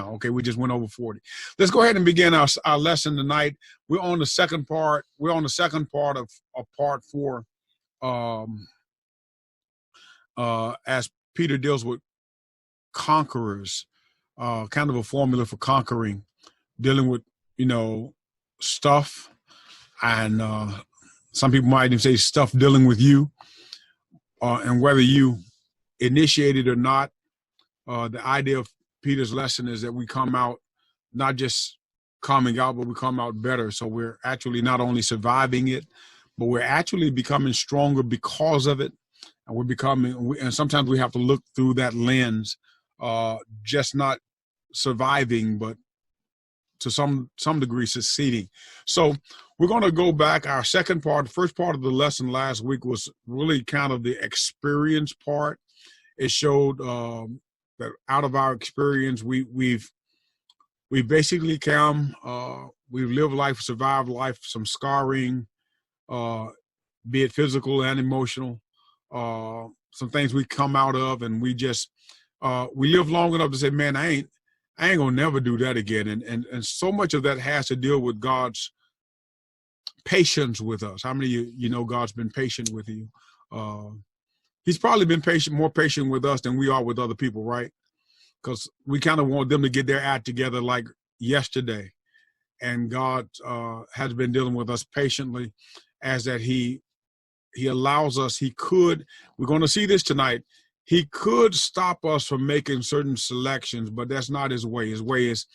now. Okay, we just went over 40. Let's go ahead and begin our lesson tonight. We're on the second part. We're on the second part of part 4. As Peter deals with conquerors, kind of a formula for conquering, dealing with, stuff, and some people might even say stuff dealing with you, and whether you initiate it or not. The idea of Peter's lesson is that we come out not just coming out, but we come out better. So we're actually not only surviving it, but we're actually becoming stronger because of it. And and sometimes we have to look through that lens, just not surviving, but to some degree succeeding. So we're going to go back. Our second part, the first part of the lesson last week was really kind of the experience part. It showed that out of our experience, we've basically we've lived life, survived life, some scarring, be it physical and emotional, some things we come out of, and we just we live long enough to say, man, I ain't gonna never do that again. And so much of that has to deal with God's patience with us. How many of you know God's been patient with you? He's probably been more patient with us than we are with other people, right? Because we kind of want them to get their act together like yesterday. And God has been dealing with us patiently, as that he allows us, we're going to see this tonight, he could stop us from making certain selections, but that's not his way. His way is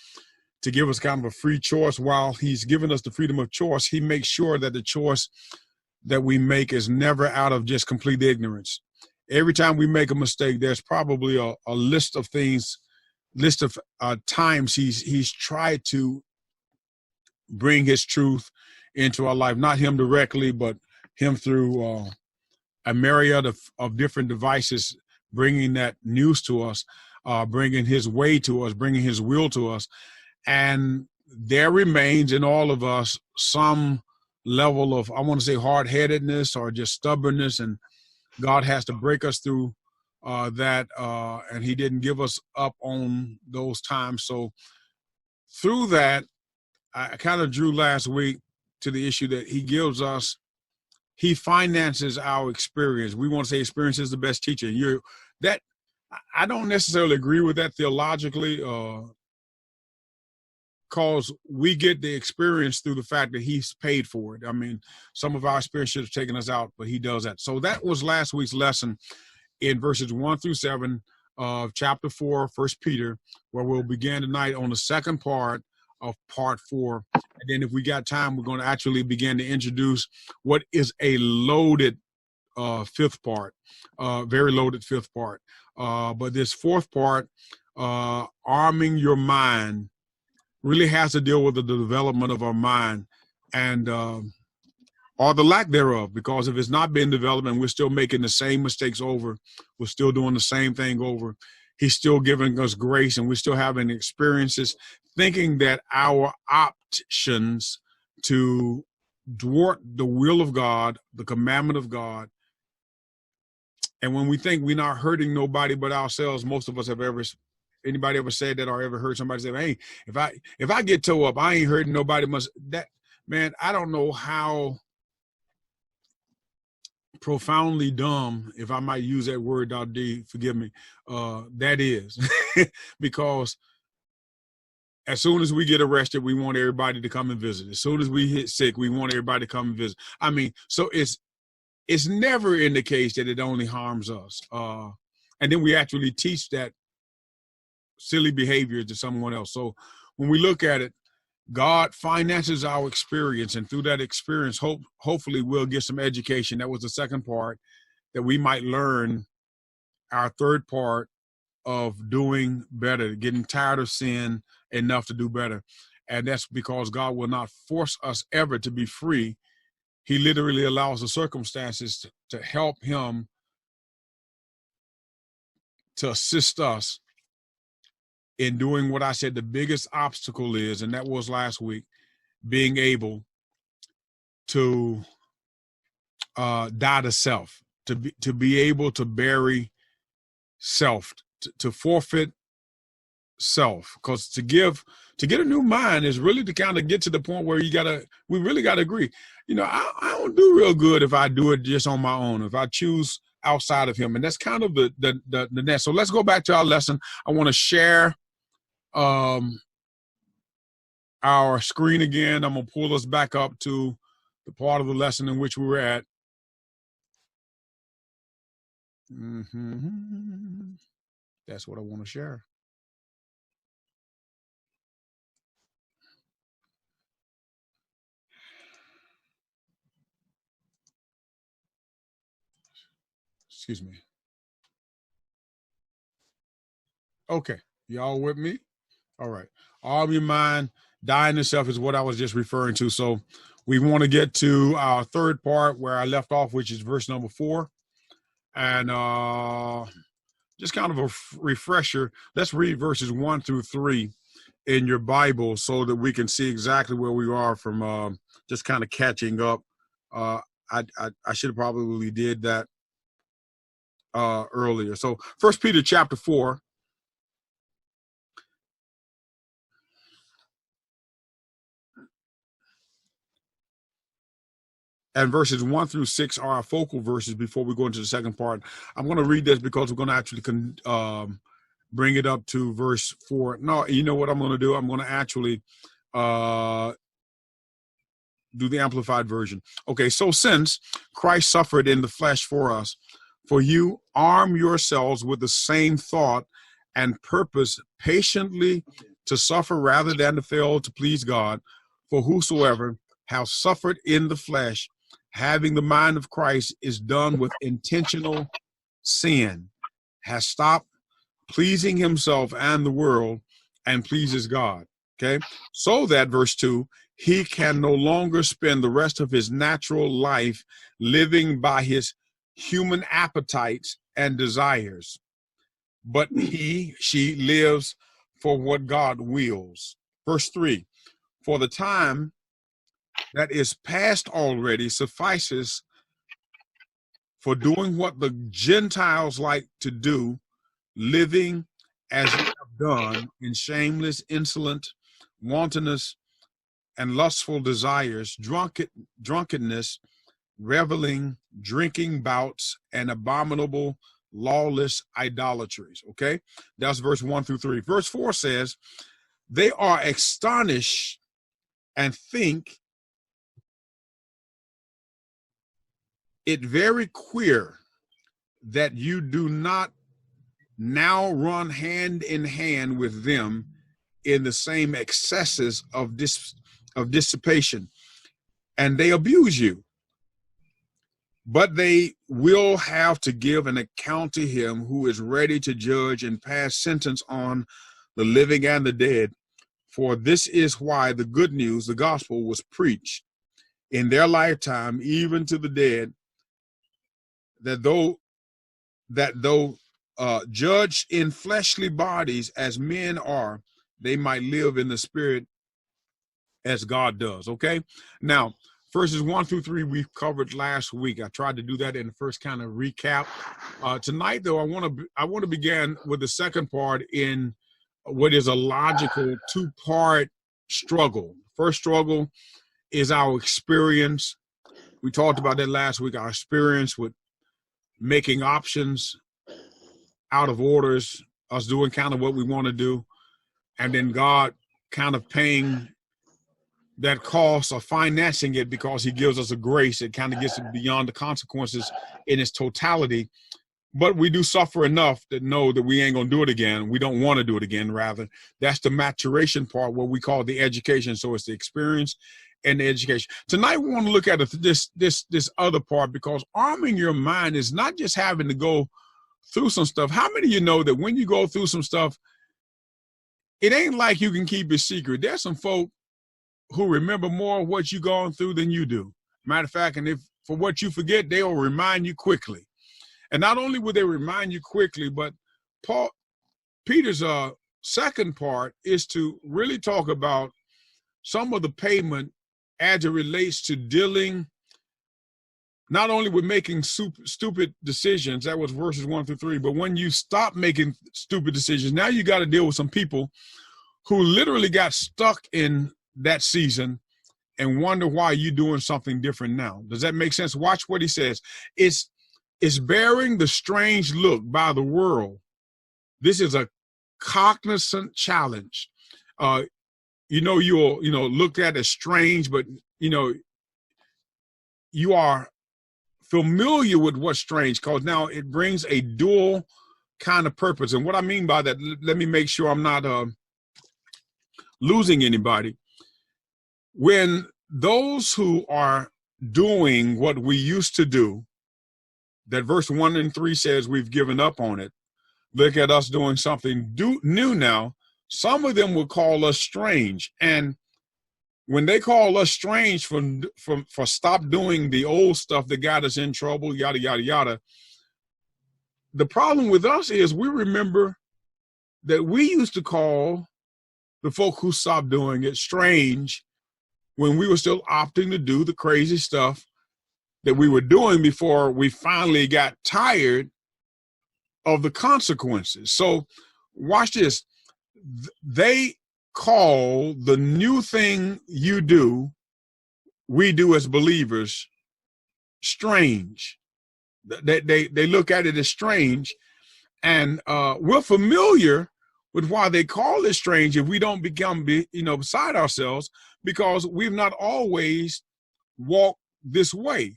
to give us kind of a free choice. While he's given us the freedom of choice, he makes sure that the choice that we make is never out of just complete ignorance. Every time we make a mistake, there's probably a list of times he's tried to bring his truth into our life. Not him directly, but him through a myriad of different devices, bringing that news to us, bringing his way to us, bringing his will to us. And there remains in all of us some level of, I want to say, hard-headedness or just stubbornness, and God has to break us through that, and he didn't give us up on those times. So through that, I kind of drew last week to the issue that he finances our experience. We want to say experience is the best teacher. I don't necessarily agree with that theologically, because we get the experience through the fact that he's paid for it. I mean, some of our experience should have taken us out, but he does that. So that was last week's lesson in verses 1-7 of chapter 4, 1 Peter, where we'll begin tonight on the second part of part 4. And then if we got time, we're going to actually begin to introduce what is a loaded fifth part, very loaded fifth part. But this fourth part, arming your mind, really has to deal with the development of our mind and or the lack thereof, because if it's not been developed and we're still making the same mistakes over, we're still doing the same thing over, he's still giving us grace and we're still having experiences, thinking that our options to thwart the will of God, the commandment of God, and when we think we're not hurting nobody but ourselves, most of us have anybody ever said that or ever heard somebody say, hey, if I get towed up, I ain't hurting nobody much. That, man, I don't know how profoundly dumb, if I might use that word, Dr. D, forgive me, that is. Because as soon as we get arrested, we want everybody to come and visit. As soon as we hit sick, we want everybody to come and visit. I mean, so it's never in the case that it only harms us. And then we actually teach that silly behavior to someone else. So when we look at it, God finances our experience, and through that experience, hopefully we'll get some education. That was the second part, that we might learn our third part of doing better, getting tired of sin enough to do better. And that's because God will not force us ever to be free. He literally allows the circumstances to help him, to assist us in doing what I said the biggest obstacle is, and that was last week, being able to die to self, to be able to bury self, to forfeit self, because to get a new mind is really to kind of get to the point where we really gotta agree. I don't do real good if I do it just on my own, if I choose outside of him. And that's kind of the net. So let's go back to our lesson. I want to share our screen again. I'm gonna pull us back up to the part of the lesson in which we were at. That's what I want to share. Excuse me. Okay, y'all with me? All right. All your mind, dying to self is what I was just referring to. So we want to get to our third part where I left off, which is verse number 4. And just kind of a refresher, let's read verses 1 through 3 in your Bible so that we can see exactly where we are from just kind of catching up. I should have probably did that earlier. So 1 Peter chapter 4. And verses 1 through 6 are our focal verses before we go into the second part. I'm going to read this because we're going to actually bring it up to verse 4. No, you know what I'm going to do? I'm going to actually do the amplified version. Okay, so since Christ suffered in the flesh for us, for you arm yourselves with the same thought and purpose patiently to suffer rather than to fail to please God. For whosoever has suffered in the flesh, having the mind of Christ, is done with intentional sin, has stopped pleasing himself and the world, and pleases God. Okay, so that verse 2, he can no longer spend the rest of his natural life living by his human appetites and desires, but she lives for what God wills. Verse 3, for the time that is past already suffices for doing what the Gentiles like to do, living as they have done in shameless, insolent, wantonness, and lustful desires, drunkenness, reveling, drinking bouts, and abominable, lawless idolatries. Okay, that's verse 1 through 3. Verse 4 says, they are astonished and think it very queer that you do not now run hand in hand with them in the same excesses of dissipation, and they abuse you. But they will have to give an account to him who is ready to judge and pass sentence on the living and the dead. For this is why the good news, the gospel, was preached in their lifetime, even to the dead, that though judged in fleshly bodies as men are, they might live in the spirit as God does. Okay, now verses 1 through 3 we've covered last week. I tried to do that in the first kind of recap. Tonight, though, I want to begin with the second part in what is a logical two-part struggle. First struggle is our experience. We talked about that last week. Our experience with making options out of orders, us doing kind of what we want to do, and then God kind of paying that cost or financing it because he gives us a grace. It kind of gets beyond the consequences in its totality. But we do suffer enough to know that we ain't going to do it again. We don't want to do it again, rather. That's the maturation part, what we call the education. So it's the experience and the education. Tonight, we want to look at this other part, because arming your mind is not just having to go through some stuff. How many of you know that when you go through some stuff, it ain't like you can keep it secret? There's some folk who remember more of what you've gone through than you do. Matter of fact, and if for what you forget, they will remind you quickly. And not only will they remind you quickly, but Peter's second part is to really talk about some of the payment as it relates to dealing not only with making stupid decisions, that was verses 1 through 3, but when you stop making stupid decisions, now you got to deal with some people who literally got stuck in that season and wonder why you're doing something different now. Does that make sense? Watch what he says. It's bearing the strange look by the world. This is a cognizant challenge. You'll look at as strange, but you are familiar with what's strange, because now it brings a dual kind of purpose. And what I mean by that, let me make sure I'm not losing anybody. When those who are doing what we used to do, that verse 1 and 3 says we've given up on it, look at us doing something new now, some of them will call us strange. And when they call us strange for stop doing the old stuff that got us in trouble, yada, yada, yada, the problem with us is we remember that we used to call the folk who stopped doing it strange when we were still opting to do the crazy stuff that we were doing before we finally got tired of the consequences. So watch this. They call the new thing we do as believers, strange. They look at it as strange, and we're familiar with why they call it strange if we don't become beside ourselves, because we've not always walked this way.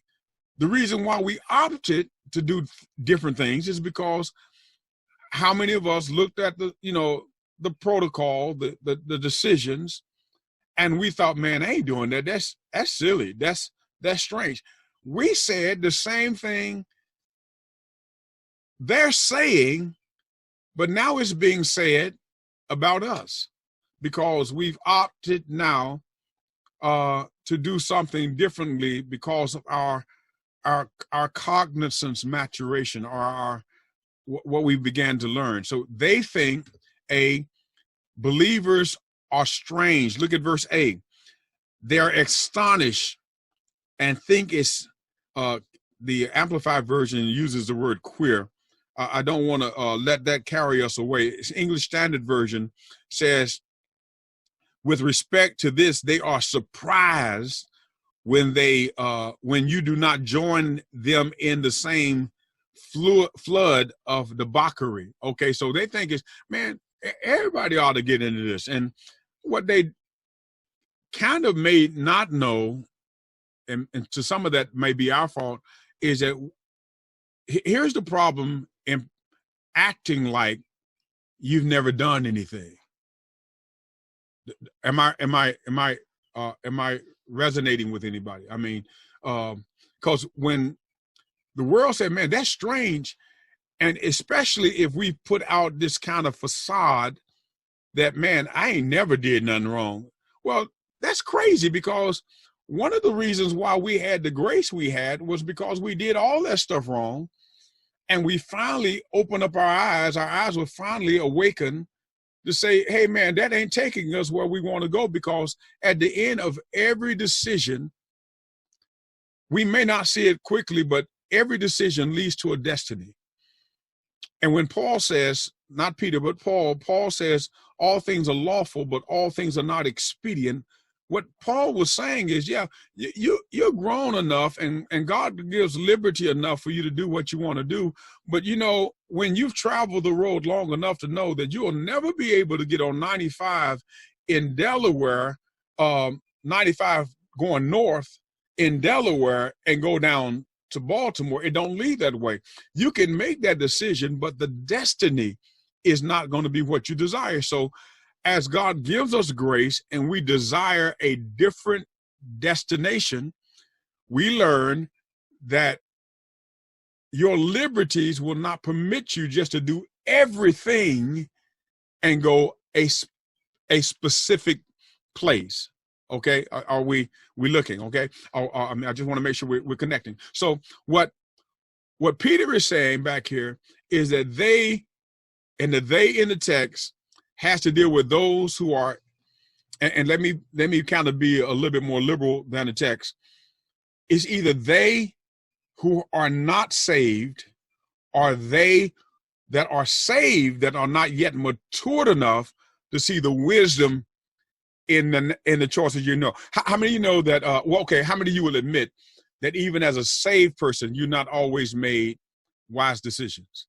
The reason why we opted to do different things is because how many of us looked at the protocol, the decisions, and we thought, man, I ain't doing that. That's silly. That's strange. We said the same thing they're saying, but now it's being said about us because we've opted now to do something differently because of our cognizance maturation, or what we began to learn. So they think believers are strange. Look at verse 8. They are astonished and think it's the Amplified Version uses the word queer. I don't want to let that carry us away. English Standard Version says, with respect to this, they are surprised when you do not join them in the same flood of debauchery. Okay, so they think man, everybody ought to get into this. And what they kind of may not know, and to some of that may be our fault, is that here's the problem in acting like you've never done anything. Am I resonating with anybody? I mean, because when the world said, man, that's strange, and especially if we put out this kind of facade that, man, I ain't never did nothing wrong. Well, that's crazy, because one of the reasons why we had the grace we had was because we did all that stuff wrong, and we finally opened up our eyes were finally awakened to say, hey, man, that ain't taking us where we want to go, because at the end of every decision, we may not see it quickly, but every decision leads to a destiny. And when Paul says, not Peter, but Paul says, all things are lawful, but all things are not expedient. What Paul was saying is, yeah, you're grown enough, and God gives liberty enough for you to do what you want to do. But, when you've traveled the road long enough to know that you'll never be able to get on 95 in Delaware, 95 going north in Delaware, and go down to Baltimore, it don't lead that way. You can make that decision, but the destiny is not going to be what you desire. So as God gives us grace and we desire a different destination, we learn that your liberties will not permit you just to do everything and go a specific place. Okay, are we looking? Okay, I just want to make sure we're connecting. So what Peter is saying back here is that they in the text has to deal with those who are, and let me kind of be a little bit more liberal than the text. It's either they who are not saved are they that are saved that are not yet matured enough to see the wisdom in the choices you know. How many of you know that, how many of you will admit that even as a saved person, you're not always made wise decisions?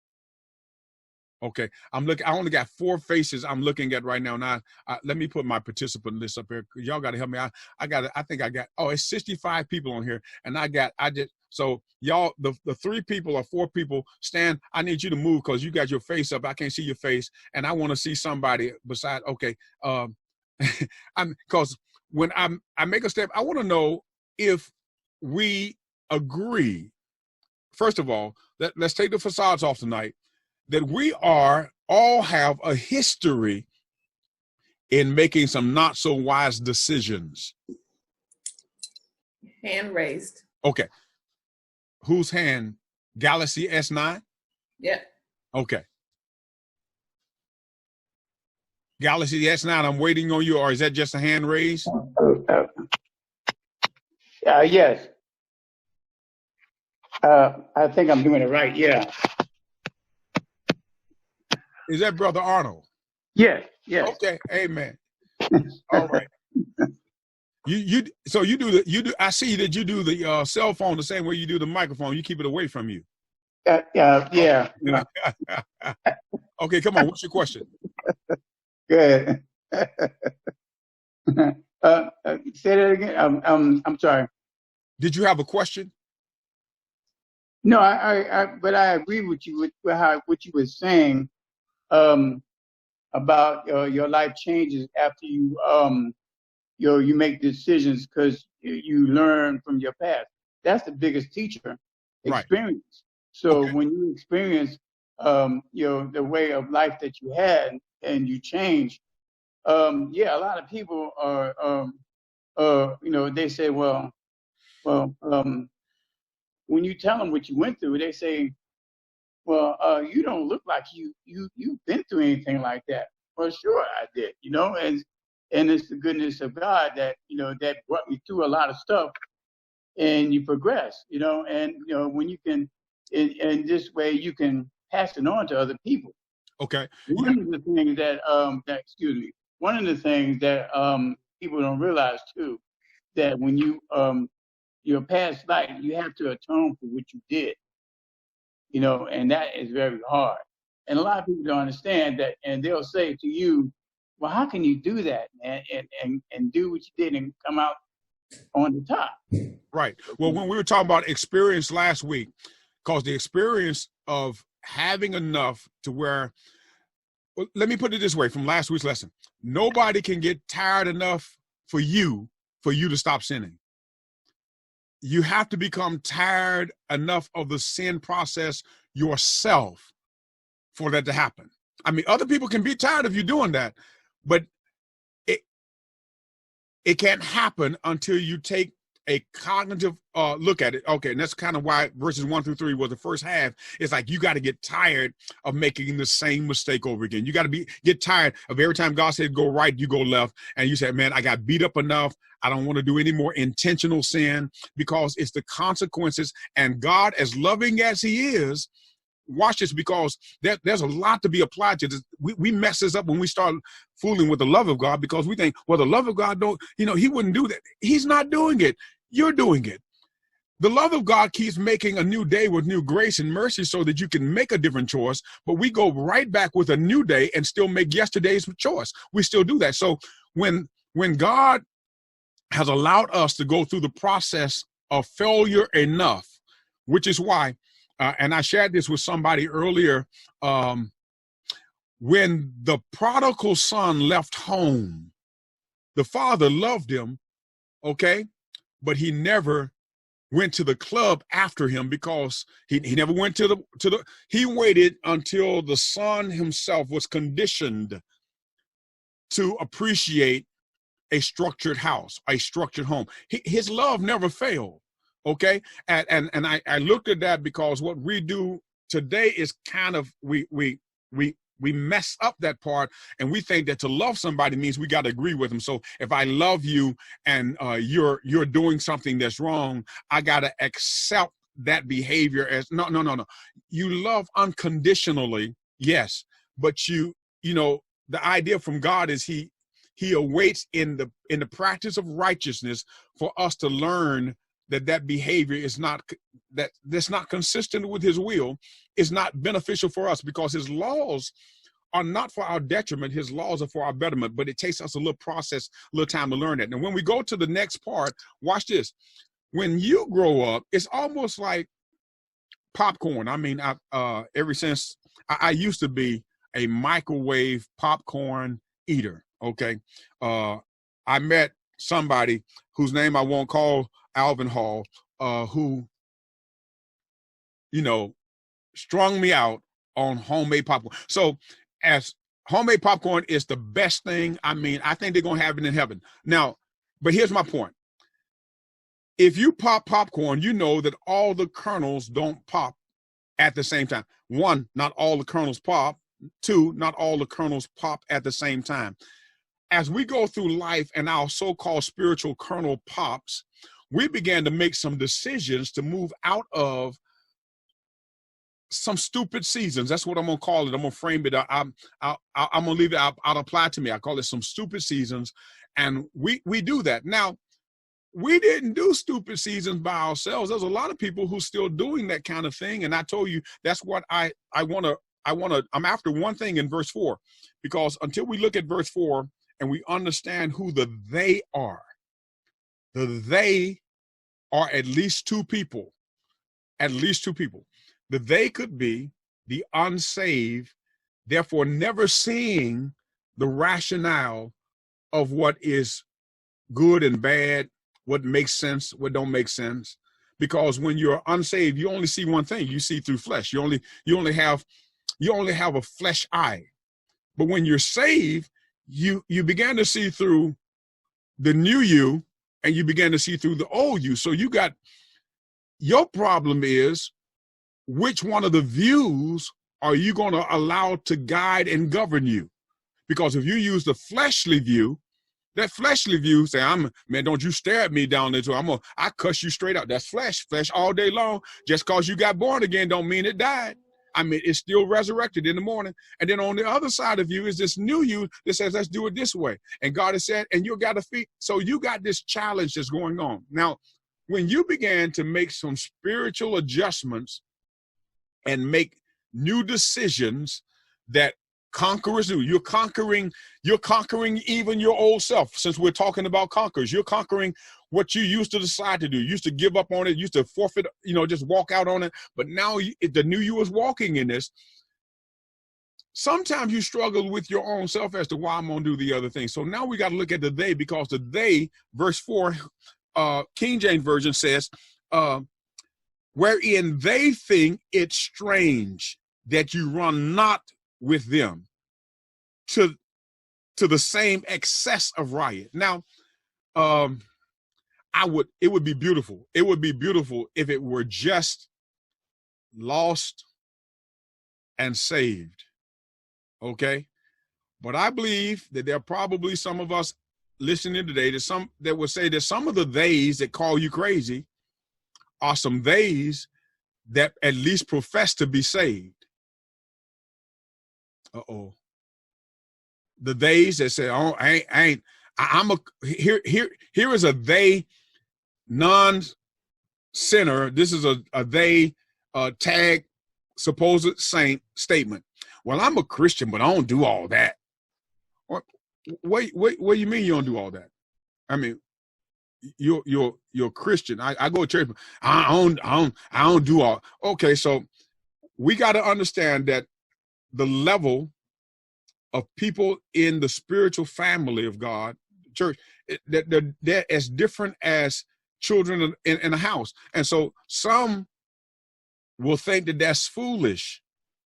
Okay, I only got 4 faces I'm looking at right now. Now, let me put my participant list up here. Y'all got to help me. It's 65 people on here, and so y'all, the 3 people or 4 people, Stan, I need you to move because you got your face up. I can't see your face, and I want to see somebody beside. Okay, because when I make a step, I want to know if we agree. First of all, let's take the facades off tonight. That we all have a history in making some not so wise decisions. Hand raised. Okay. Whose hand? Galaxy S9? Yeah. Okay. Galaxy S9, I'm waiting on you, or is that just a hand raise? Yes. I think I'm doing it right. Yeah. Is that Brother Arnold? Yes. Yes. Okay. Amen. All right. I see that you do the cell phone the same way you do the microphone. You keep it away from you. Yeah. Okay, come on. What's your question? Good. Say that again. I'm sorry. Did you have a question? No, but I agree with you with what you were saying about your life changes after you make decisions because you learn from your past. That's the biggest teacher, experience. Right. So when you experience the way of life that you had and you change, a lot of people are they say, well, when you tell them what you went through, they say, well, you don't look like you've been through anything like that. Well, sure I did, and it's the goodness of God that, that brought me through a lot of stuff, and you progress, and, when you can, in this way, you can pass it on to other people. Okay. One of the things one of the things that people don't realize too, that when your past life, you have to atone for what you did. And that is very hard. And a lot of people don't understand that, and they'll say to you, well, how can you do that, man, and do what you did and come out on the top? Right. Well, when we were talking about experience last week, because the experience of having enough to where, well, let me put it this way from last week's lesson, nobody can get tired enough for you to stop sinning. You have to become tired enough of the sin process yourself for that to happen. I mean, other people can be tired of you doing that, but it can't happen until you take a cognitive look at it. Okay, and that's kind of why verses 1 through 3 was the first half. It's like you got to get tired of making the same mistake over again. You got to get tired of every time God said go right, you go left, and you say, man, I got beat up enough. I don't want to do any more intentional sin, because it's the consequences. And God, as loving as he is, watch this, because there's a lot to be applied to this. We mess this up when we start fooling with the love of God, because we think, well, the love of God he wouldn't do that. He's not doing it. You're doing it. The love of God keeps making a new day with new grace and mercy so that you can make a different choice, but we go right back with a new day and still make yesterday's choice. We still do that. So when God has allowed us to go through the process of failure enough, which is why, and I shared this with somebody earlier, when the prodigal son left home, the father loved him, okay, but he never went to the club after him, because he never went to the he waited until the son himself was conditioned to appreciate a structured house, a structured home. His love never failed. Okay. And I looked at that, because what we do today is kind of, we mess up that part, and we think that to love somebody means we got to agree with them. So if I love you and you're doing something that's wrong, I got to accept that behavior as no. You love unconditionally, yes, but you know, the idea from God is he awaits in the practice of righteousness for us to learn that behavior is that's not consistent with his will, is not beneficial for us, because his laws are not for our detriment. His laws are for our betterment, but it takes us a little time to learn that. And when we go to the next part, watch this. When you grow up, it's almost like popcorn. I mean, ever since I used to be a microwave popcorn eater. Okay. I met somebody whose name I won't call, Alvin Hall, who, strung me out on homemade popcorn. So as homemade popcorn is the best thing, I mean, I think they're going to have it in heaven. Now, but here's my point. If you pop popcorn, you know that all the kernels don't pop at the same time. One, not all the kernels pop. Two, not all the kernels pop at the same time. As we go through life and our so-called spiritual kernel pops, we began to make some decisions to move out of some stupid seasons. That's what I'm going to call it. I'm going to frame it. I'm going to leave it out. I'll apply to me. I call it some stupid seasons. And we do that. Now, we didn't do stupid seasons by ourselves. There's a lot of people who still doing that kind of thing. And I told you, that's what I'm after one thing in verse 4, because until we look at verse 4 and we understand who the they are at least two people. The they could be the unsaved, therefore never seeing the rationale of what is good and bad, what makes sense, what don't make sense. Because when you're unsaved, you only see one thing. You see through flesh. You only have a flesh eye. But when you're saved, you began to see through the new you, and you began to see through the old you. So your problem is, which one of the views are you going to allow to guide and govern you? Because if you use the fleshly view, that fleshly view say, man, don't you stare at me down there. I cuss you straight out. That's flesh all day long. Just because you got born again don't mean it died. I mean, it's still resurrected in the morning. And then on the other side of you is this new you that says, let's do it this way. And God has said, and you got to feed. So you got this challenge that's going on. Now, when you began to make some spiritual adjustments and make new decisions that conquerors do, you're conquering even your old self. Since we're talking about conquerors, you're conquering what you used to decide to do. You used to give up on it, used to forfeit, just walk out on it. But now the new you is walking in this. Sometimes you struggle with your own self as to why I'm going to do the other thing. So now we got to look at the they, because the they, verse 4, King James Version says, wherein they think it strange that you run not with them to the same excess of riot. Now, it would be beautiful. It would be beautiful if it were just lost and saved. Okay. But I believe that there are probably some of us listening today that would say that some of the theys that call you crazy are some theys that at least profess to be saved. Uh-oh. The theys that say, oh, here is a they non-sinner. This is a they tag supposed saint statement. Well, I'm a Christian, but I don't do all that. What do you mean you don't do all that? I mean, you're Christian. I go to church. I don't do all. Okay, so we got to understand that the level of people in the spiritual family of God, church, that they're as different as children in a house. And so some will think that that's foolish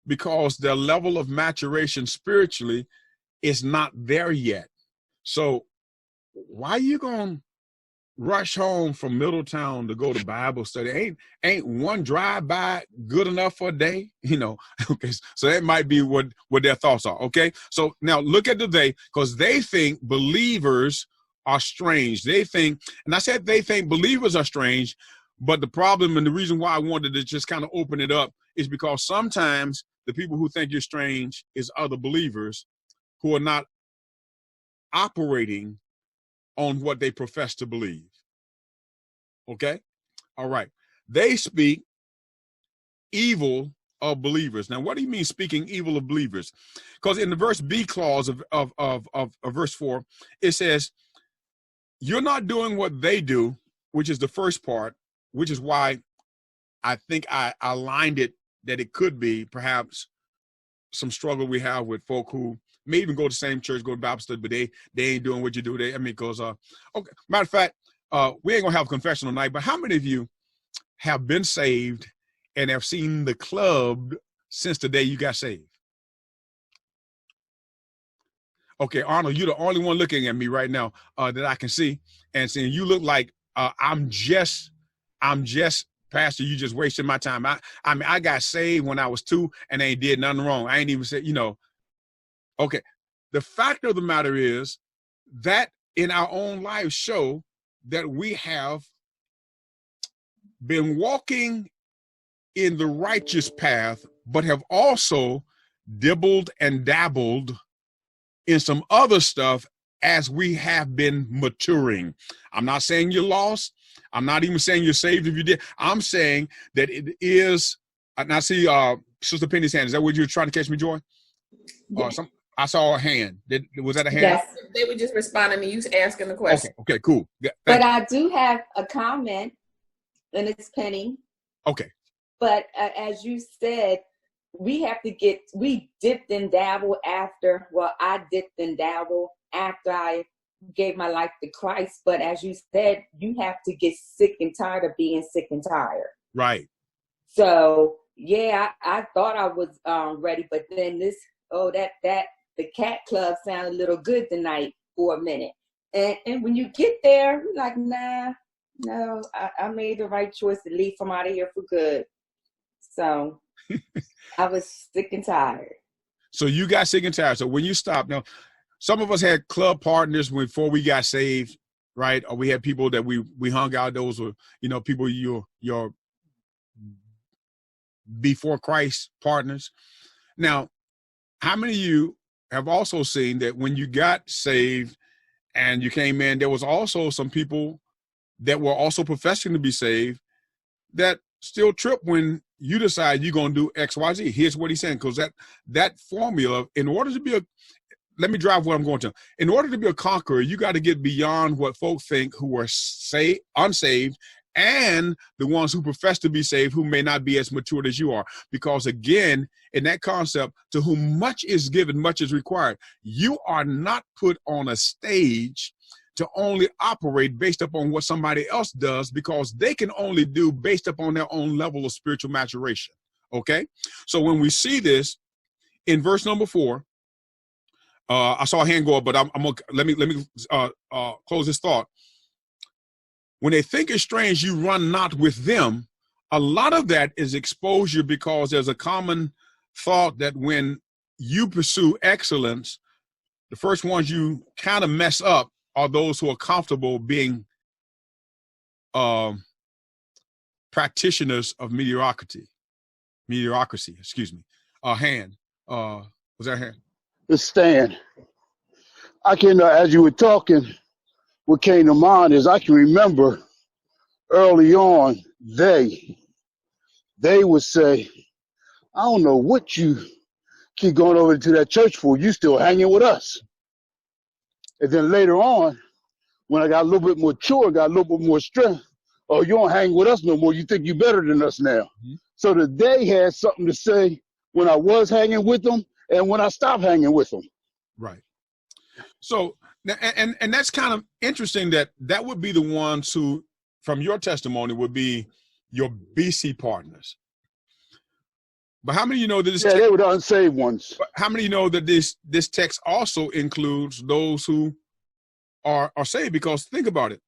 because their level of maturation spiritually is not there yet. So why are you going to rush home from Middletown to go to Bible study? Ain't one drive-by good enough for a day? Okay, so that might be what their thoughts are, okay? So now look at the they, because they think believers are strange. They think, and I said they think believers are strange, But the problem and the reason why I wanted to just kind of open it up is because sometimes the people who think you're strange is other believers who are not operating on what they profess to believe. Okay? All right. They speak evil of believers. Now, what do you mean speaking evil of believers? Because in the verse B clause of verse 4, it says, you're not doing what they do, which is the first part, which is why I think I aligned it that it could be perhaps some struggle we have with folk who may even go to the same church, go to Bible study, but they ain't doing what you do. Because okay. Matter of fact, we ain't gonna have a confession tonight, but how many of you have been saved and have seen the club since the day you got saved? Okay, Arnold, you're the only one looking at me right now that I can see and saying you look like I'm just Pastor, you just wasting my time. I mean, I got saved when I was 2 and I ain't did nothing wrong. I ain't even said, okay. The fact of the matter is that in our own lives show that we have been walking in the righteous path, but have also dibbled and dabbled in some other stuff as we have been maturing. I'm not saying you're lost. I'm not even saying you're saved if you did. I'm saying that it is, and I see Sister Penny's hand. Is that what you're trying to catch me, Joy? Yes. I saw a hand. Was that a hand? Yes. They were just responding to you asking the question. Okay, cool. Yeah, but I do have a comment, and it's Penny. Okay. But as you said, we dipped and dabbled after, I dipped and dabbled after I gave my life to Christ. But as you said, you have to get sick and tired of being sick and tired. Right. So, yeah, I thought I was ready, but then the cat club sounded a little good tonight for a minute. And when you get there, you're like, nah, no, I made the right choice to leave from out of here for good. So I was sick and tired. So you got sick and tired. So when you stopped, now, some of us had club partners before we got saved, right? Or we had people that we hung out. Those were, people your before Christ partners. Now, how many of you have also seen that when you got saved and you came in, there was also some people that were also professing to be saved that still trip when you decide you're going to do X, Y, Z. Here's what he's saying, because that formula, in order to be let me drive what I'm going to. In order to be a conqueror, you got to get beyond what folk think who are unsaved and the ones who profess to be saved who may not be as matured as you are. Because again, in that concept, to whom much is given, much is required. You are not put on a stage to only operate based upon what somebody else does, because they can only do based upon their own level of spiritual maturation. Okay? So when we see this in verse number 4, I saw a hand go up, but I'm gonna let me close this thought. When they think it's strange, you run not with them. A lot of that is exposure, because there's a common thought that when you pursue excellence, the first ones you kind of mess up are those who are comfortable being practitioners of mediocrity. Excuse me. Hand. Was that a hand? It's Stan. I can, as you were talking, what came to mind is I can remember early on, they would say, I don't know what you keep going over to that church for. You still hanging with us. And then later on, when I got a little bit more mature, got a little bit more strength, oh, you don't hang with us no more. You think you're better than us now. Mm-hmm. So the they had something to say when I was hanging with them and when I stopped hanging with them. Right. So, and that's kind of interesting that would be the ones who, from your testimony, would be your BC partners. But how many of you know that this? Yeah, they were the unsaved ones. How many of you know that this text also includes those who are saved? Because think about it.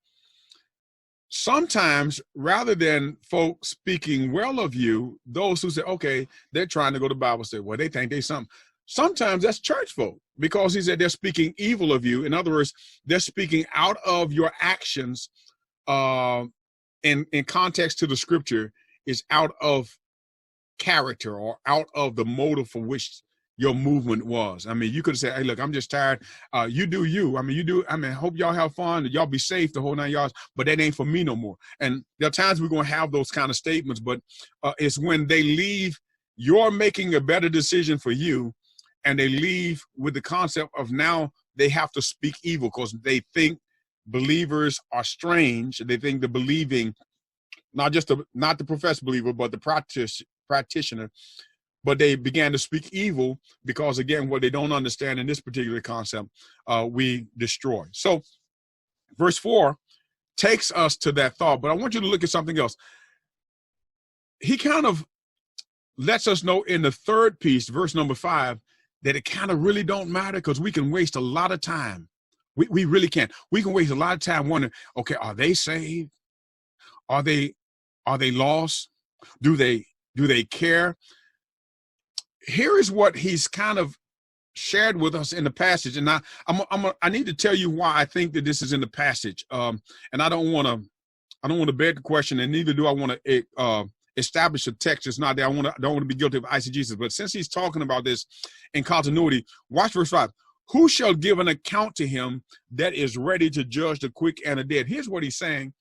Sometimes, rather than folks speaking well of you, those who say, okay, they're trying to go to Bible study, well, they think they something. Sometimes that's church folk, because he said they're speaking evil of you. In other words, they're speaking out of your actions in context to the scripture is out of character or out of the motive for which your movement was. I mean, you could say, hey, look, I'm just tired. You do you. I mean, I hope y'all have fun. Y'all be safe the whole 9 yards, but that ain't for me no more. And there are times we're going to have those kind of statements, but it's when they leave, you're making a better decision for you, and they leave with the concept of now they have to speak evil because they think believers are strange. They think the believing, not the professed believer, but the practitioner, but they began to speak evil because, again, what they don't understand in this particular concept, we destroy. So verse 4 takes us to that thought, but I want you to look at something else. He kind of lets us know in the third piece, verse number 5, that it kind of really don't matter because we can waste a lot of time. We really can. We can waste a lot of time wondering, okay, are they saved? Are they lost? Do they care? Here is what he's kind of shared with us in the passage, and I need to tell you why I think that this is in the passage. And I don't want to beg the question, and neither do I want to establish a text that's not there. I don't want to be guilty of eisegesis. But since he's talking about this in continuity, watch verse 5. Who shall give an account to him that is ready to judge the quick and the dead? Here's what he's saying.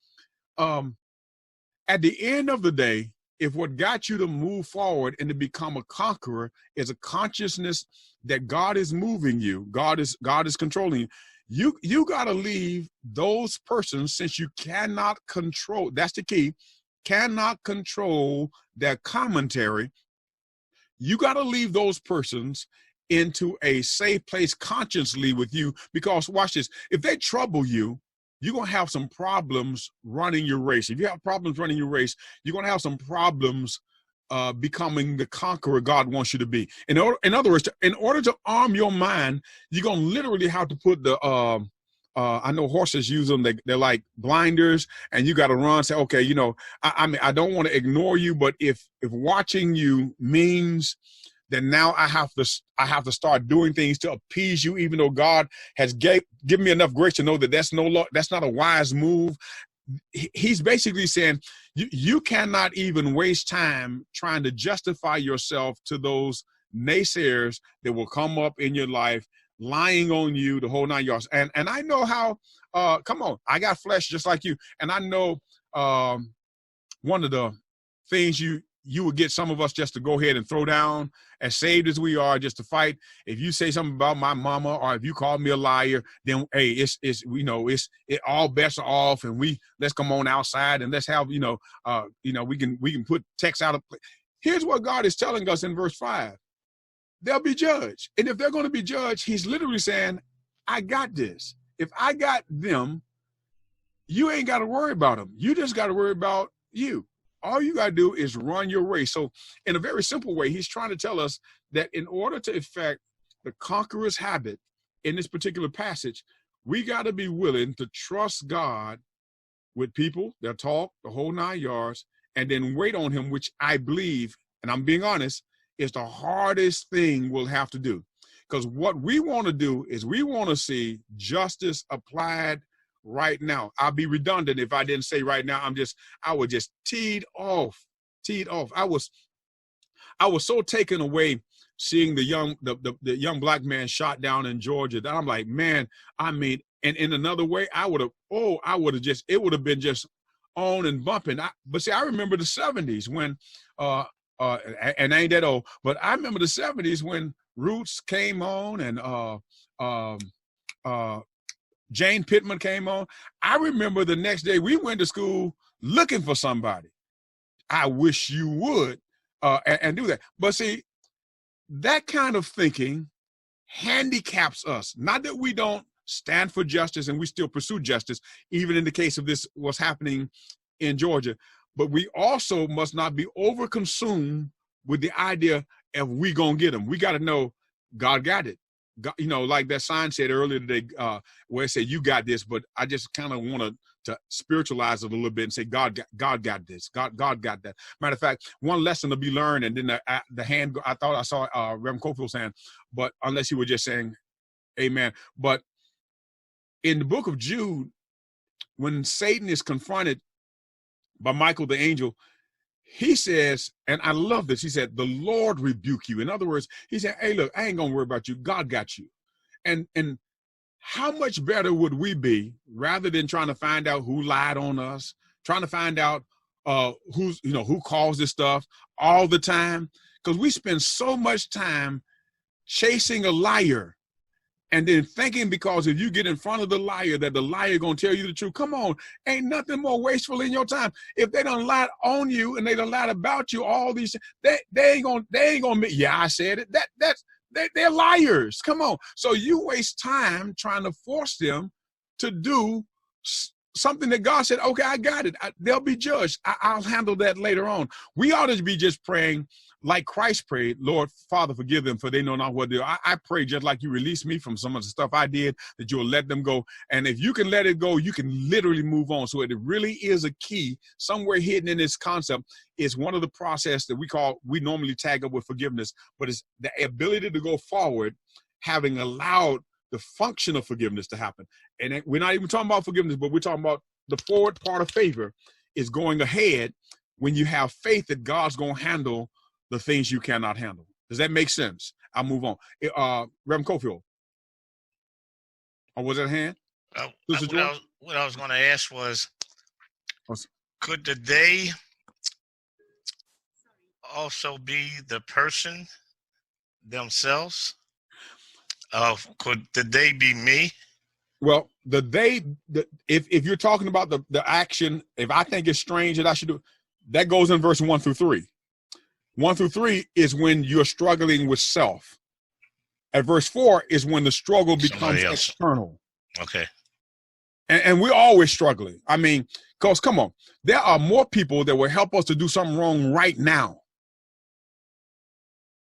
At the end of the day, if what got you to move forward and to become a conqueror is a consciousness that God is moving you, God is controlling you, you got to leave those persons, since you cannot control, that's the key, cannot control their commentary. You got to leave those persons into a safe place consciously with you, because watch this, if they trouble you, you're going to have some problems running your race. If you have problems running your race, you're going to have some problems becoming the conqueror God wants you to be. In other words, in order to arm your mind, you're going to literally have to put the, I know horses use them, they're like blinders, and you got to run, say, okay, I mean, I don't want to ignore you, but if watching you means then now I have to start doing things to appease you, even though God has given me enough grace to know that that's not a wise move. He's basically saying you cannot even waste time trying to justify yourself to those naysayers that will come up in your life, lying on you the whole 9 yards. And I know how. Come on, I got flesh just like you, and I know one of the things you would get some of us just to go ahead and throw down, as saved as we are, just to fight. If you say something about my mama, or if you call me a liar, then hey, it's all bets are off, and let's come on outside and let's have we can put text out of. Here's what God is telling us in verse 5: they'll be judged, and if they're going to be judged, He's literally saying, "I got this. If I got them, you ain't got to worry about them. You just got to worry about you." All you got to do is run your race. So in a very simple way, he's trying to tell us that in order to effect the conqueror's habit in this particular passage, we got to be willing to trust God with people, their talk, the whole 9 yards, and then wait on him, which I believe, and I'm being honest, is the hardest thing we'll have to do. Because what we want to do is we want to see justice applied right now. I'll be redundant if I didn't say right now. I was just teed off. I was so taken away seeing the young black man shot down in Georgia that I'm like, man, I mean, and in another way, it would have been just on and bumping. But see, I remember the 70s when, and I ain't that old, but I remember the 70s when Roots came on and Jane Pittman came on. I remember the next day we went to school looking for somebody. I wish you would and do that. But see, that kind of thinking handicaps us. Not that we don't stand for justice and we still pursue justice, even in the case of this, what's happening in Georgia. But we also must not be overconsumed with the idea of we gonna get them. We got to know God got it. God, like that sign said earlier today, where it said, "You got this," but I just kind of want to spiritualize it a little bit and say, God got this. God got that. Matter of fact, one lesson to be learned, and then the hand, I thought I saw Reverend Cofield's hand, but unless you were just saying amen. But in the book of Jude, when Satan is confronted by Michael the angel, he says, and I love this, he said, the Lord rebuke you. In other words, he said, hey, look, I ain't gonna worry about you. God got you. And how much better would we be rather than trying to find out who lied on us, trying to find out who caused this stuff all the time? Because we spend so much time chasing a liar and then thinking because if you get in front of the liar that the liar gonna tell you the truth. Come on, ain't nothing more wasteful in your time. If they done lied on you and they done lied about you, all these they ain't gonna admit, yeah, I said it. They're liars. Come on. So you waste time trying to force them to do something that God said, okay, I got it. They'll be judged. I'll handle that later on. We ought to be just praying like Christ prayed, Lord, Father, forgive them, for they know not what they do. I pray just like you released me from some of the stuff I did, that you'll let them go. And if you can let it go, you can literally move on. So it really is a key somewhere hidden in this concept. Is one of the process that we normally tag up with forgiveness, but it's the ability to go forward, having allowed the function of forgiveness to happen. And we're not even talking about forgiveness, but we're talking about the forward part of favor is going ahead when you have faith that God's going to handle the things you cannot handle. Does that make sense? I'll move on. Reverend Cofield. Or was that a hand? What I was going to ask was, could the they also be the person themselves? Could the they be me? Well, if you're talking about the action, if I think it's strange that I should do, that goes in verse 1 through 3. 1 through 3 is when you're struggling with self. At verse 4 is when the struggle becomes external. Okay. And we're always struggling. I mean, because come on, there are more people that will help us to do something wrong right now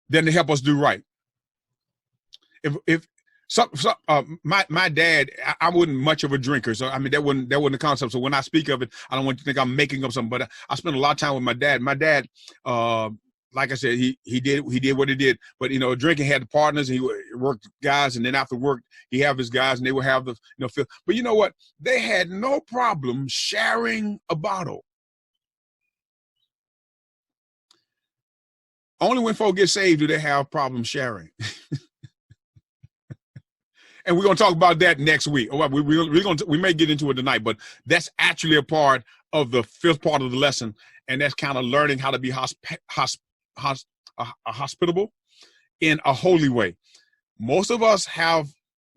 than to help us do right. My dad, I wasn't much of a drinker, so I mean that wasn't the concept. So when I speak of it, I don't want you to think I'm making up something. But I spent a lot of time with my dad. My dad, like I said, he did what he did. But drinking had the partners, and he worked guys, and then after work he have his guys, and they would have the But you know what? They had no problem sharing a bottle. Only when folk get saved do they have problems sharing. And we're going to talk about that next week. We may get into it tonight, but that's actually a part of the 5th part of the lesson, and that's kind of learning how to be hospitable in a holy way. Most of us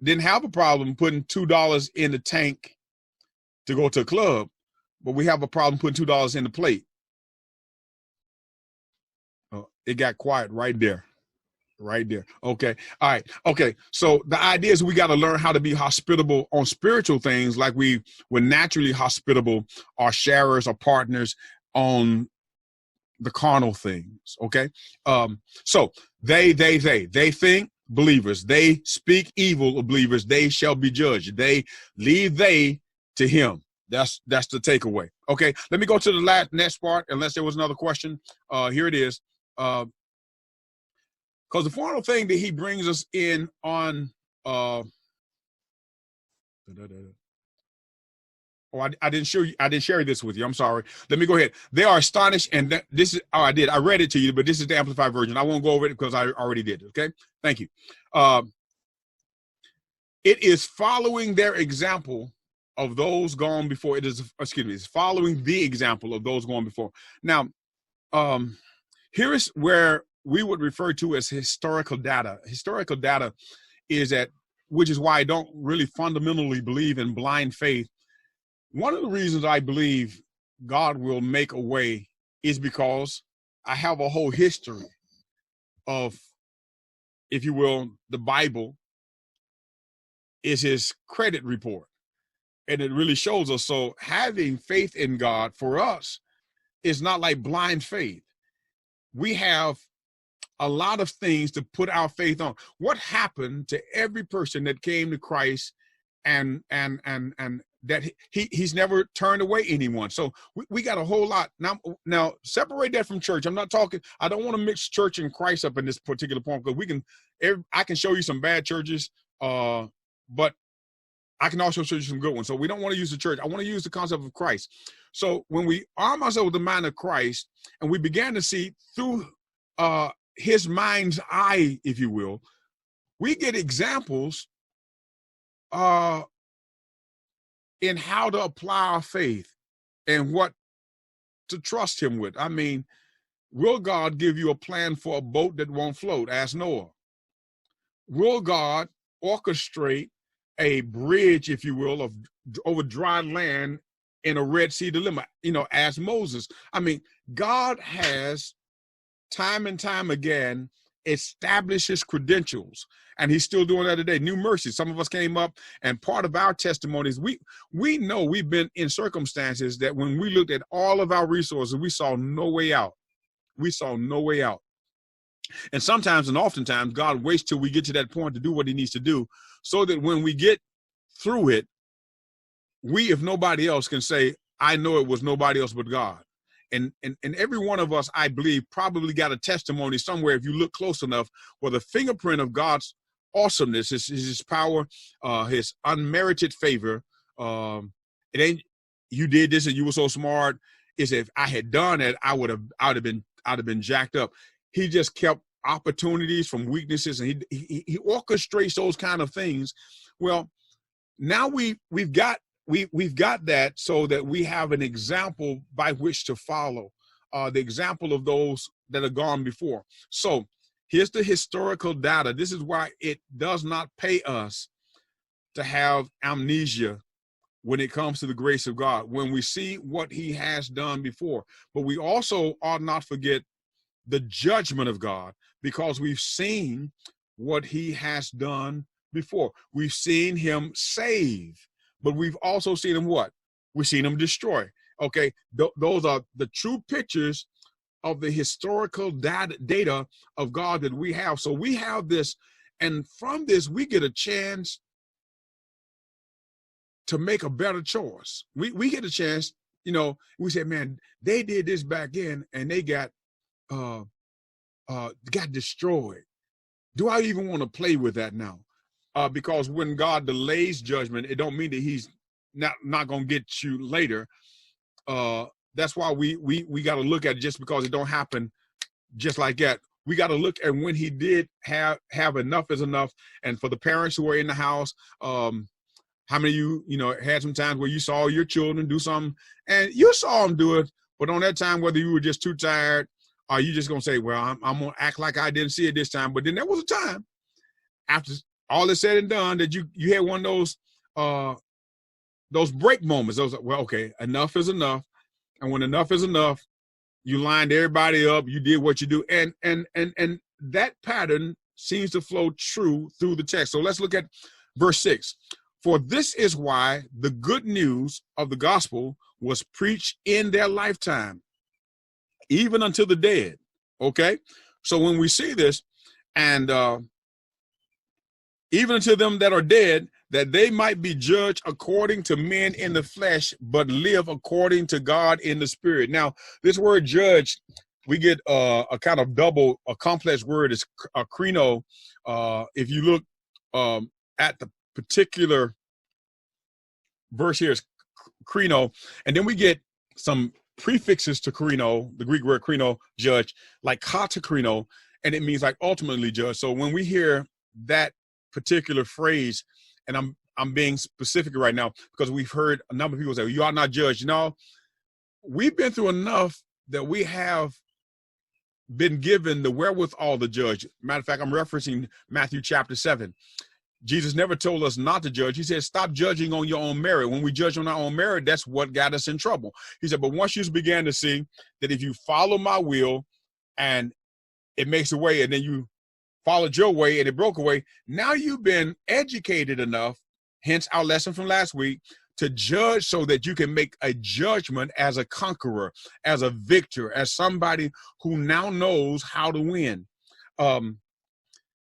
didn't have a problem putting $2 in the tank to go to a club, but we have a problem putting $2 in the plate. Oh, it got quiet right there. Right there. Okay. All right. Okay. So the idea is we got to learn how to be hospitable on spiritual things, like we were naturally hospitable, our sharers, our partners on the carnal things. Okay. So they think, believers, they speak evil of believers, they shall be judged. They leave they to him. That's the takeaway. Okay. Let me go to the next part, unless there was another question. Here it is. Because the final thing that he brings us in on, I didn't share this with you. I'm sorry. Let me go ahead. They are astonished, and this is, I did. I read it to you, but this is the Amplified version. I won't go over it because I already did. Okay. Thank you. It is following their example of those gone before. It's following the example of those gone before. Now, here is where we would refer to as historical data. Historical data is which is why I don't really fundamentally believe in blind faith. One of the reasons I believe God will make a way is because I have a whole history of, if you will, the Bible is his credit report. And it really shows us. So having faith in God for us is not like blind faith. We have a lot of things to put our faith on. What happened to every person that came to Christ and that he's never turned away anyone? So we got a whole lot. Now separate that from church. I don't want to mix church and Christ up in this particular point, because I can show you some bad churches, but I can also show you some good ones. So we don't want to use the church. I want to use the concept of Christ. So when we arm ourselves with the mind of Christ and we began to see through his mind's eye, if you will, we get examples in how to apply our faith and what to trust him with. I mean, will God give you a plan for a boat that won't float? Ask Noah. Will God orchestrate a bridge, if you will, of over dry land in a Red Sea dilemma? You know, ask Moses. I mean, God has time and time again established his credentials, and he's still doing that today. New mercy. Some of us came up, and part of our testimonies, we know we've been in circumstances that when we looked at all of our resources, we saw no way out. We saw no way out. And sometimes and oftentimes, God waits till we get to that point to do what he needs to do, so that when we get through it, we, if nobody else, can say, I know it was nobody else but God. And every one of us, I believe, probably got a testimony somewhere, if you look close enough, where the fingerprint of God's awesomeness, his power, his unmerited favor. It ain't you did this and you were so smart. Is if I had done it, I'd have been jacked up. He just kept opportunities from weaknesses, and he orchestrates those kind of things. Well, now we've got that, so that we have an example by which to follow, the example of those that have gone before. So here's the historical data. This is why it does not pay us to have amnesia when it comes to the grace of God, when we see what he has done before. But we also ought not forget the judgment of God, because we've seen what he has done before. We've seen him save, but we've also seen him what? We've seen him destroy. Okay, those are the true pictures of the historical data of God that we have. So we have this, and from this, we get a chance to make a better choice. We get a chance, you know, we say, man, they did this back in and they got destroyed. Do I even want to play with that now? Because when God delays judgment, it don't mean that he's not going to get you later. That's why we got to look at it. Just because it don't happen just like that, we got to look at when he did have enough is enough. And for the parents who are in the house, how many of you had some times where you saw your children do something and you saw them do it, but on that time, whether you were just too tired, or you just gonna say, well, I'm gonna act like I didn't see it this time. But then there was a time after all is said and done that you had one of those break moments. Those, well, okay, enough is enough. And when enough is enough, you lined everybody up, you did what you do. And that pattern seems to flow true through the text. So let's look at verse 6. For this is why the good news of the gospel was preached in their lifetime, even unto the dead. Okay? So when we see this, and even unto them that are dead, that they might be judged according to men in the flesh, but live according to God in the spirit. Now, this word judge, we get a kind of a complex word, is krino. If you look at the particular verse here, is krino, and then we get some prefixes to krino, the Greek word krino, judge, like katakrino, and it means like ultimately judge. So when we hear that particular phrase, and I'm being specific right now because we've heard a number of people say, well, you are not judged. We've been through enough that we have been given the wherewithal to judge. Matter of fact, I'm referencing Matthew chapter 7. Jesus never told us not to judge. He said, stop judging on your own merit. When we judge on our own merit, that's what got us in trouble. He said, but once you began to see that if you follow my will and it makes a way, and then you followed your way and it broke away, now you've been educated enough, hence our lesson from last week, to judge so that you can make a judgment as a conqueror, as a victor, as somebody who now knows how to win.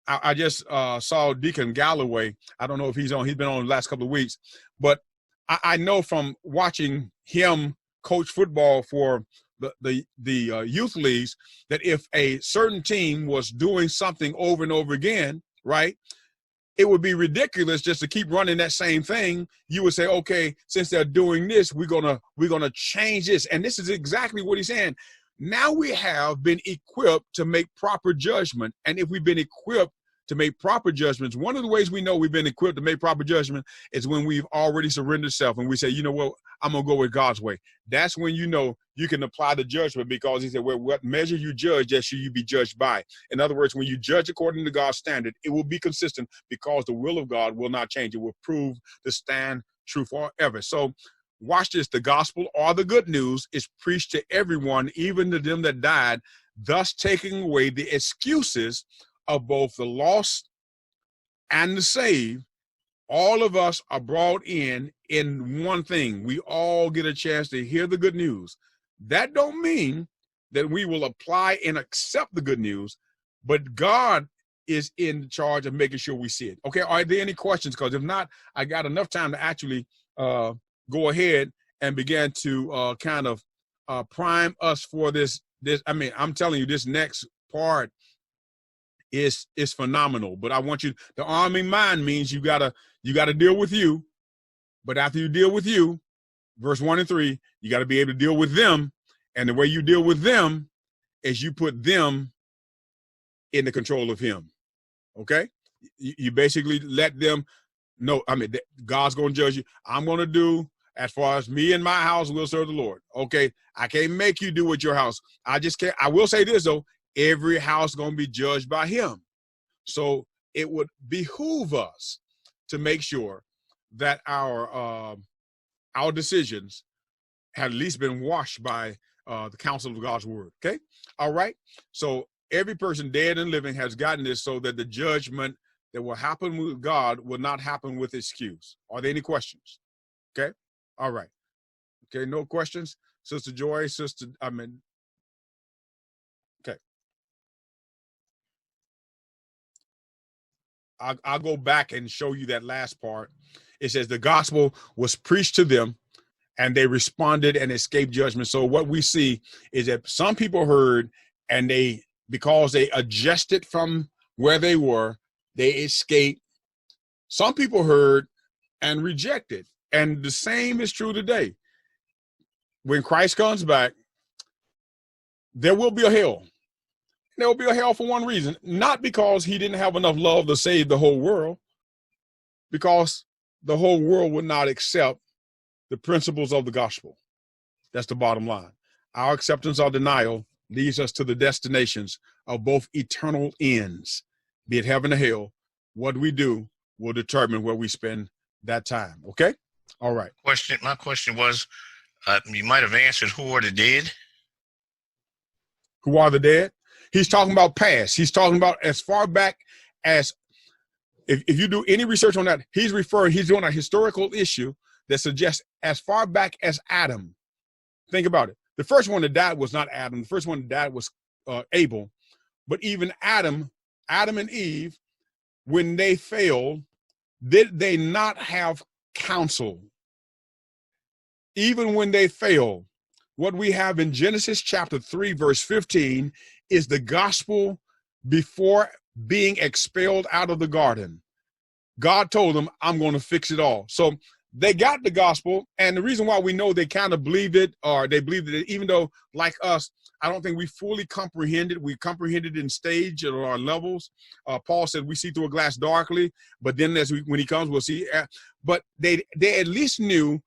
I just saw Deacon Galloway. I don't know if he's on. He's been on the last couple of weeks. But I know from watching him coach football for the youth leagues that if a certain team was doing something over and over again, right, it would be ridiculous just to keep running that same thing. You would say, okay, since they're doing this, we're gonna change this. And this is exactly what he's saying. Now we have been equipped to make proper judgment. And if we've been equipped to make proper judgments, one of the ways we know we've been equipped to make proper judgment is when we've already surrendered self and we say, you know what, I'm gonna go with God's way. That's when you know you can apply the judgment, because he said, well, what measure you judge, that should you be judged by. In other words, when you judge according to God's standard, it will be consistent, because the will of God will not change. It will prove to stand true forever. So watch this. The gospel, or the good news, is preached to everyone, even to them that died, thus taking away the excuses of both the lost and the saved. All of us are brought in one thing. We all get a chance to hear the good news. That don't mean that we will apply and accept the good news, but God is in charge of making sure we see it. Okay, are there any questions? Because if not, I got enough time to actually go ahead and begin to kind of prime us for this. I mean, I'm telling you, this next part is phenomenal. But I want you, the arming mind means you gotta deal with you. But after you deal with you, verse 1 and 3, you got to be able to deal with them. And the way you deal with them is you put them in the control of him. Okay? You basically let them know, I mean, God's going to judge you. I'm going to do, as far as me and my house will serve the Lord. Okay? I can't make you do with your house. I just can't. I will say this, though. Every house going to be judged by him. So it would behoove us to make sure that our decisions had at least been washed by the counsel of God's word. Okay. All right. So every person, dead and living, has gotten this, so that the judgment that will happen with God will not happen with excuse. Are there any questions? Okay. All right. Okay. No questions. Sister Joy, okay. I'll go back and show you that last part. It says the gospel was preached to them and they responded and escaped judgment. So what we see is that some people heard, and because they adjusted from where they were, they escaped. Some people heard and rejected. And the same is true today. When Christ comes back, there will be a hell. There will be a hell for one reason, not because he didn't have enough love to save the whole world, because the whole world would not accept the principles of the gospel. That's the bottom line. Our acceptance or denial leads us to the destinations of both eternal ends, be it heaven or hell. What we do will determine where we spend that time. Okay? All right. My question was, you might have answered, who are the dead? Who are the dead? He's talking about past. He's talking about as far back as, if you do any research on that, he's doing a historical issue that suggests as far back as Adam. Think about it. The first one that died was not Adam. The first one that died was Abel. But even Adam and Eve, when they failed, did they not have counsel? Even when they failed, what we have in Genesis chapter 3, verse 15, is the gospel before being expelled out of the garden. God told them, I'm going to fix it all. So they got the gospel. And the reason why we know they kind of believed it, or they believed it, even though, like us, I don't think we fully comprehended. We comprehended in stage or our levels. Paul said we see through a glass darkly, but then when he comes, we'll see. But they at least knew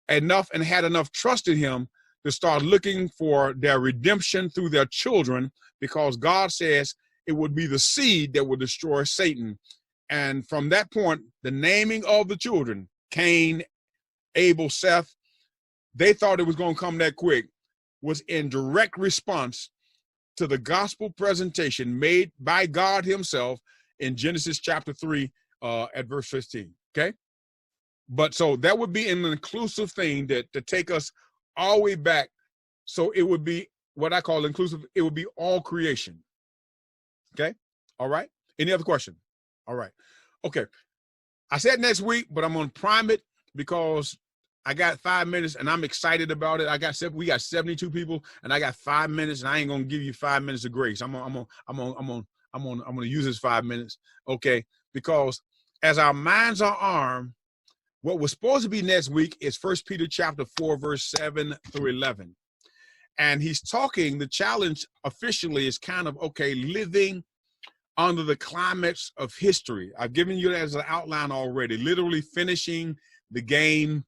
enough and had enough trust in him to start looking for their redemption through their children, because God says it would be the seed that would destroy Satan. And from that point, the naming of the children, Cain, Abel, Seth, they thought it was going to come that quick, was in direct response to the gospel presentation made by God himself in Genesis chapter 3 at verse 15. Okay. But so that would be an inclusive thing to take us all the way back. So it would be what I call inclusive. It would be all creation. Okay. All right. Any other question? All right. Okay. I said next week, but I'm going to prime it because I got 5 minutes and I'm excited about it. We got 72 people and I got 5 minutes, and I ain't going to give you 5 minutes of grace. I'm going to use this 5 minutes. Okay. Because as our minds are armed, what was supposed to be next week is 1 Peter chapter 4, verse 7 through 11. And he's talking, the challenge officially is kind of, okay, living under the climax of history. I've given you that as an outline already, literally finishing the game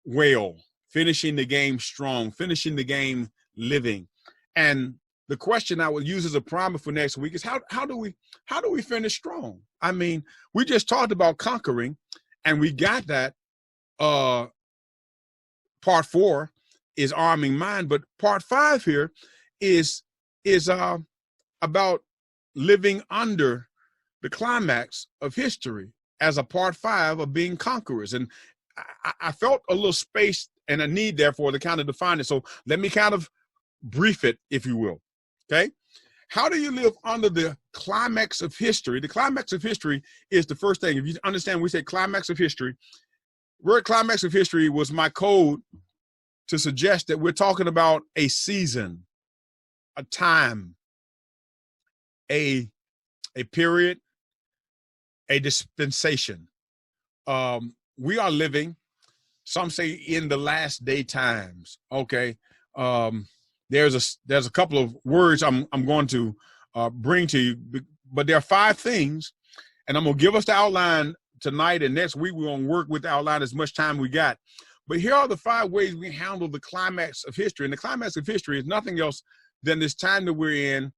well, finishing the game strong, finishing the game living. And the question I will use as a primer for next week is how do we finish strong? I mean, we just talked about conquering, and we got that. Part 4 is arming mind, but part 5 here is about living under the climax of history as a part 5 of being conquerors. And I felt a little space and a need therefore to kind of define it. So let me kind of brief it, if you will. Okay. How do you live under the climax of history? The climax of history is the first thing. If you understand, we say climax of history. Word climax of history was my code to suggest that we're talking about a season, a time, a period, a dispensation. We are living, some say, in the last day times. Okay. There's a couple of words I'm going to bring to you, but there are 5 things, and I'm gonna give us the outline tonight, and next week we're gonna work with the outline as much time we got. But here are the 5 ways we handle the climax of history. And the climax of history is nothing else than this time that we're in,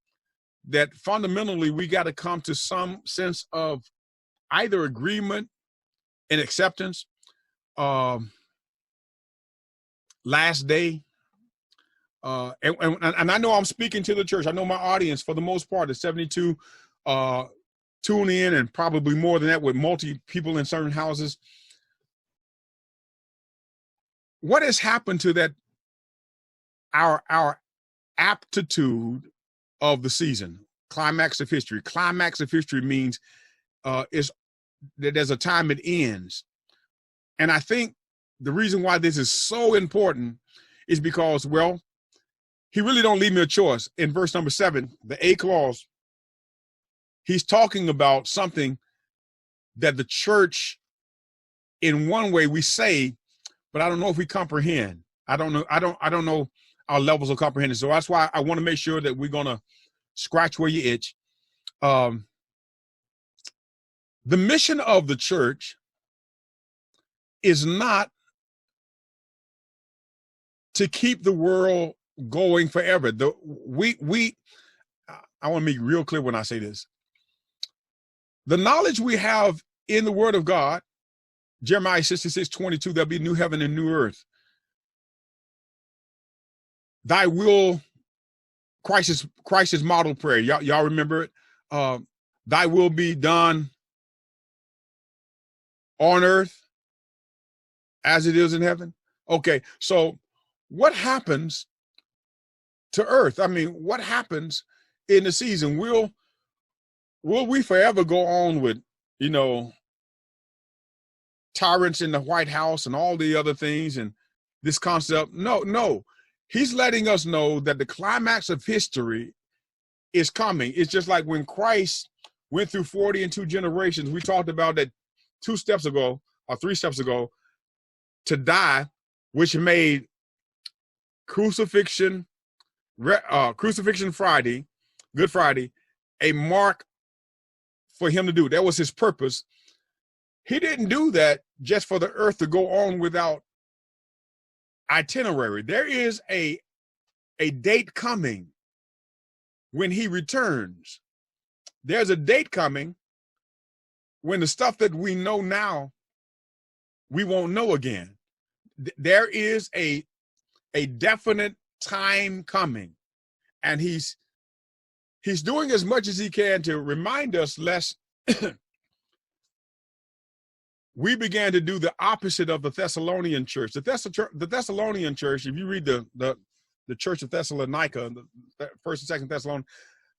that fundamentally we got to come to some sense of either agreement and acceptance, last day. And I know I'm speaking to the church. I know my audience, for the most part, is 72 tune in, and probably more than that with multi people in certain houses. What has happened to that, our aptitude of the season? Climax of history. Climax of history means is that there's a time it ends. And I think the reason why this is so important is because, well, he really don't leave me a choice. In verse number 7, the A clause, he's talking about something that the church, in one way, we say, but I don't know if we comprehend. I don't know our levels of comprehension. So that's why I want to make sure that we're gonna scratch where you itch. The mission of the church is not to keep the world going forever. I want to be real clear when I say this. The knowledge we have in the Word of God, Jeremiah 66:22, there'll be new heaven and new earth. Thy will, Christ's model prayer. Y'all remember it? Thy will be done on earth as it is in heaven. Okay, so what happens to earth? I mean, what happens in the season? Will we forever go on with, tyrants in the White House and all the other things and this concept? No. He's letting us know that the climax of history is coming. It's just like when Christ went through 40 and 2 generations. We talked about that 2 steps ago or 3 steps ago, to die, which made crucifixion Friday, Good Friday, a mark for him to do. That was his purpose. He didn't do that just for the earth to go on without itinerary. There is a date coming when he returns. There's a date coming when the stuff that we know now, we won't know again. There is a definite time coming, and he's doing as much as he can to remind us, lest we began to do the opposite of the Thessalonian church. The Thessalonian church, if you read the church of Thessalonica, the first and second Thessalonians,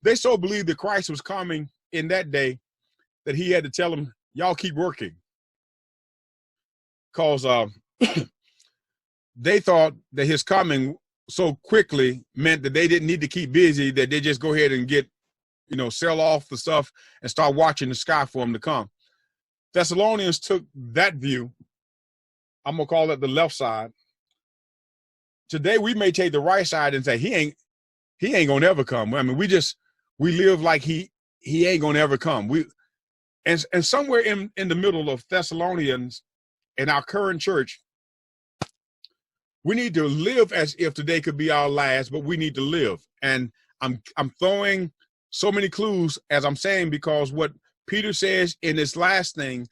they so believed that Christ was coming in that day that he had to tell them, y'all keep working. Because they thought that his coming so quickly meant that they didn't need to keep busy, that they just go ahead and get, sell off the stuff and start watching the sky for him to come. Thessalonians took that view. I'm going to call it the left side. Today, we may take the right side and say, he ain't going to ever come. I mean, we live like he ain't going to ever come. And somewhere in the middle of Thessalonians in our current church, we need to live as if today could be our last, but we need to live. And I'm throwing so many clues as I'm saying, because what Peter says in this last thing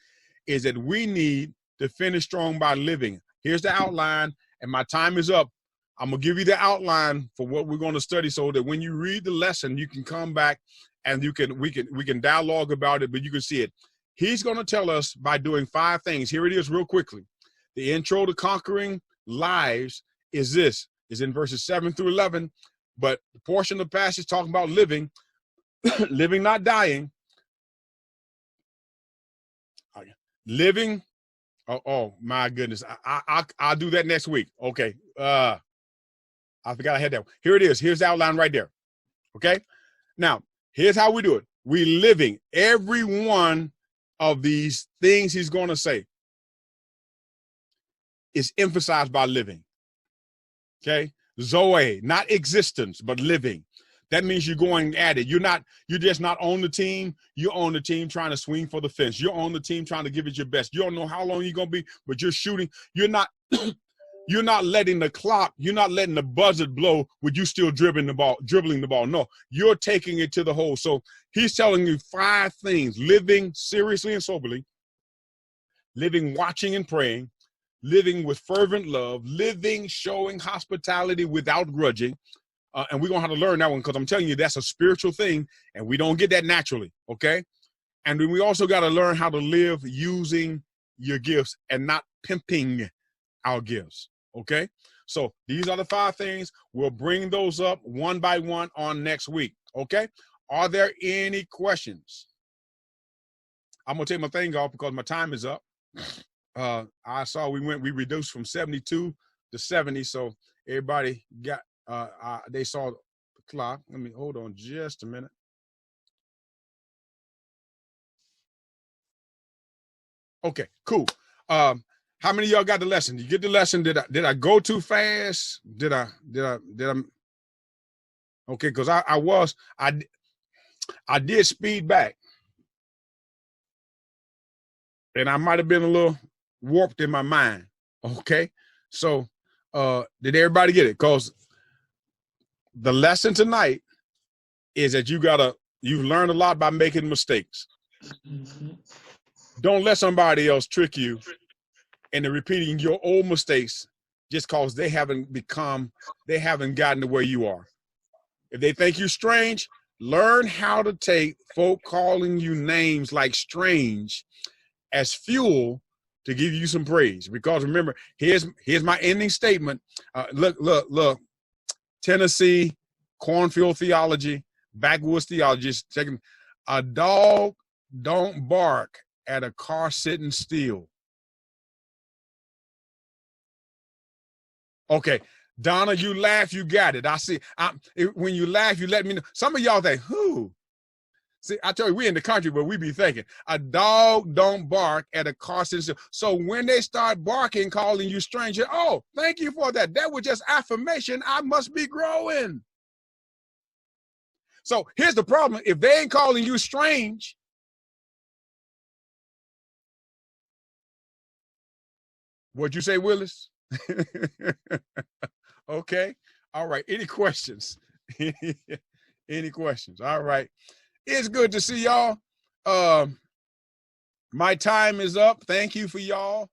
is that we need to finish strong by living. Here's the outline, and my time is up. I'm going to give you the outline for what we're going to study so that when you read the lesson, you can come back and we can dialogue about it, but you can see it. He's going to tell us by doing 5 things. Here it is real quickly. The intro to Conquering Lives is in verses 7 through 11, but the portion of the passage talking about living, living, not dying, living. Oh my goodness. I'll do that next week. Okay. I forgot I had that one. Here it is. Here's the outline right there. Okay. Now, here's how we do it. We living every one of these things he's going to say is emphasized by living. Okay. Zoe, not existence, but living. That means you're going at it. You're just not on the team. You're on the team trying to swing for the fence. You're on the team trying to give it your best. You don't know how long you're going to be, but you're shooting. You're not letting the clock, you're not letting the buzzer blow with you still dribbling the ball. No, you're taking it to the hole. So he's telling you 5 things: living seriously and soberly, living watching and praying, living with fervent love, living showing hospitality without grudging. And we're going to have to learn that one, because I'm telling you, that's a spiritual thing, and we don't get that naturally, okay? And then we also got to learn how to live using your gifts and not pimping our gifts, okay? So these are the 5 things. We'll bring those up one by one on next week, okay? Are there any questions? I'm going to take my thing off because my time is up. I saw we reduced from 72 to 70, so everybody got, they saw the clock. Let me hold on just a minute. Okay, cool. How many of y'all got the lesson? Did you get the lesson? Did I go too fast? Did I? Okay, because I did speed back, and I might have been a little warped in my mind. Okay, so did everybody get it? Because the lesson tonight is that you've learned a lot by making mistakes. Don't let somebody else trick you into repeating your old mistakes just because they haven't gotten to where you are. If they think you're strange, learn how to take folk calling you names like strange as fuel to give you some praise. Because remember, here's my ending statement. Look. Tennessee, cornfield theology, backwoods theology. A dog don't bark at a car sitting still. Okay, Donna, you laugh, you got it. I see. When you laugh, you let me know. Some of y'all think, who? See, I tell you, we in the country, but we be thinking, a dog don't bark at a car sitting still. So when they start barking, calling you stranger, oh, thank you for that. That was just affirmation. I must be growing. So here's the problem. If they ain't calling you strange, what'd you say, Willis? Okay. All right. Any questions? Any questions? All right. It's good to see y'all. My time is up. Thank you for y'all.